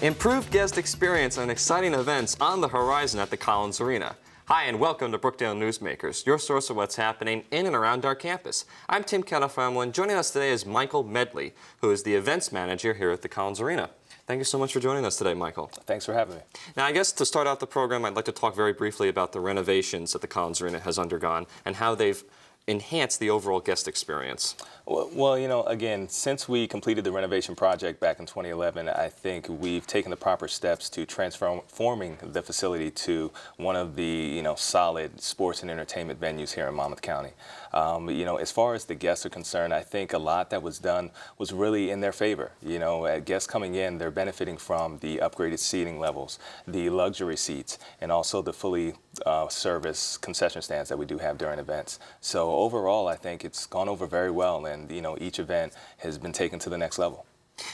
Improved guest experience and exciting events on the horizon at the Collins Arena. Hi, and welcome to Brookdale Newsmakers, your source of what's happening in and around our campus. I'm Tim Catalfamo, and joining us today is Michael Medley, who is the events manager here at the Collins Arena. Thank you so much for joining us today, Michael. Thanks for having me. Now, I guess to start out the program, I'd like to talk very briefly about the renovations that the Collins Arena has undergone and how they've enhanced the overall guest experience. Well, you know, again, since we completed the renovation project back in 2011, I think we've taken the proper steps to transforming the facility to one of the, solid sports and entertainment venues here in Monmouth County. As far as the guests are concerned, I think a lot that was done was really in their favor. Guests coming in, they're benefiting from the upgraded seating levels, the luxury seats, and also the fully service concession stands that we do have during events. So overall, I think it's gone over very well, and each event has been taken to the next level.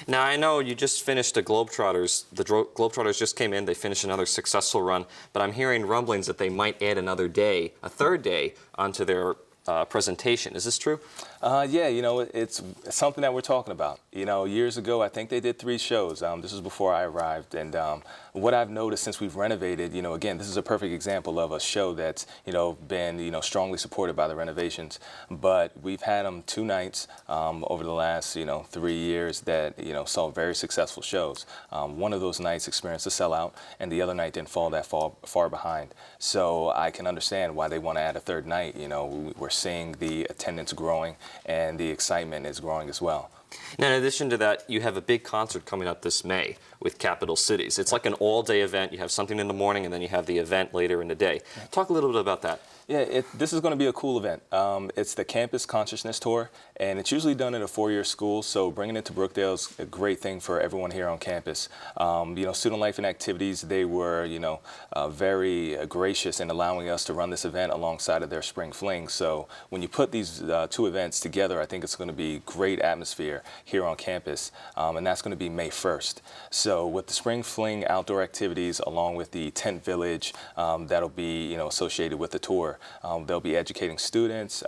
Now, I know you just finished the Globetrotters. The Globetrotters just came in. They finished another successful run, but I'm hearing rumblings that they might add another day, a third day, onto their presentation. Is this true? Yeah, it's something that we're talking about. Years ago, I think they did 3 shows. This was before I arrived, and what I've noticed since we've renovated, again, this is a perfect example of a show that's, been, strongly supported by the renovations. But we've had them 2 nights over the last, 3 years that, saw very successful shows. One of those nights experienced a sellout, and the other night didn't fall that far behind. So I can understand why they want to add a third night. We're seeing the attendance growing, and the excitement is growing as well. Now, in addition to that, you have a big concert coming up this May with Capital Cities. It's like an all-day event. You have something in the morning, and then you have the event later in the day. Talk a little bit about that. Yeah, this is going to be a cool event. It's the Campus Consciousness Tour, and it's usually done at a 4-year school, so bringing it to Brookdale is a great thing for everyone here on campus. Student Life and Activities, they were, very gracious in allowing us to run this event alongside of their Spring Fling. So when you put these 2 events together, I think it's going to be great atmosphere here on campus, and that's going to be May 1st. So with the Spring Fling outdoor activities, along with the Tent Village that'll be, associated with the tour, they'll be educating students,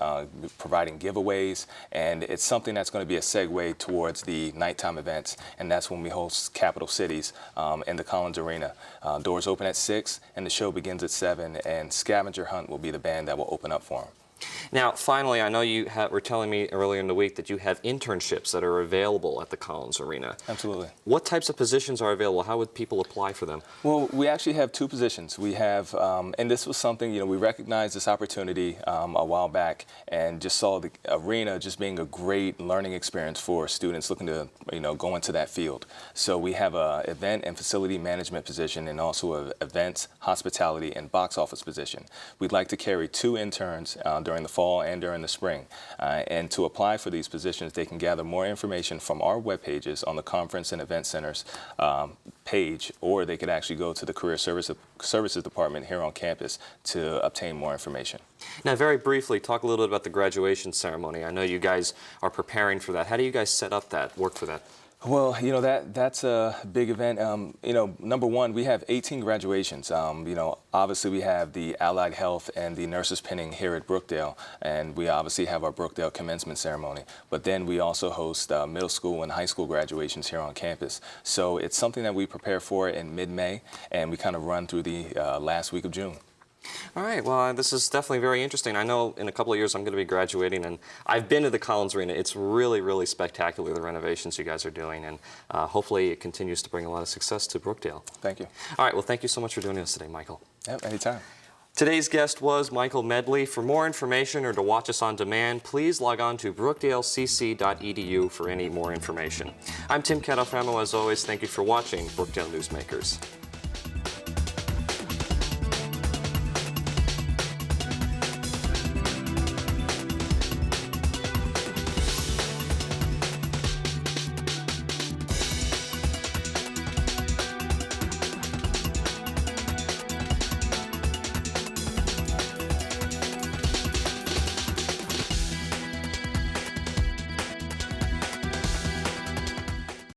providing giveaways, and it's something that's going to be a segue towards the nighttime events, and that's when we host Capital Cities in the Collins Arena. Doors open at 6, and the show begins at 7, and Scavenger Hunt will be the band that will open up for them. Now, finally, I know you were telling me earlier in the week that you have internships that are available at the Collins Arena. Absolutely. What types of positions are available? How would people apply for them? Well, we actually have 2 positions. We have, and this was something, we recognized this opportunity a while back and just saw the arena just being a great learning experience for students looking to, go into that field. So we have a event and facility management position, and also a events, hospitality, and box office position. We'd like to carry 2 interns during the fall and during the spring. And to apply for these positions, they can gather more information from our web pages on the Conference and Event Center's page, or they could actually go to the Career Services Department here on campus to obtain more information. Now, very briefly, talk a little bit about the graduation ceremony. I know you guys are preparing for that. How do you guys set up that, work for that? Well, that's a big event. Number one, we have 18 graduations. Obviously we have the Allied Health and the Nurses Pinning here at Brookdale, and we obviously have our Brookdale commencement ceremony. But then we also host middle school and high school graduations here on campus. So it's something that we prepare for in mid-May, and we kind of run through the last week of June. All right, well, this is definitely very interesting. I know in a couple of years I'm going to be graduating, and I've been to the Collins Arena. It's really, really spectacular, the renovations you guys are doing, and hopefully it continues to bring a lot of success to Brookdale. Thank you. All right, well, thank you so much for joining us today, Michael. Yep, anytime. Today's guest was Michael Medley. For more information or to watch us on demand, please log on to brookdalecc.edu for any more information. I'm Tim Catalfamo. As always, thank you for watching Brookdale Newsmakers.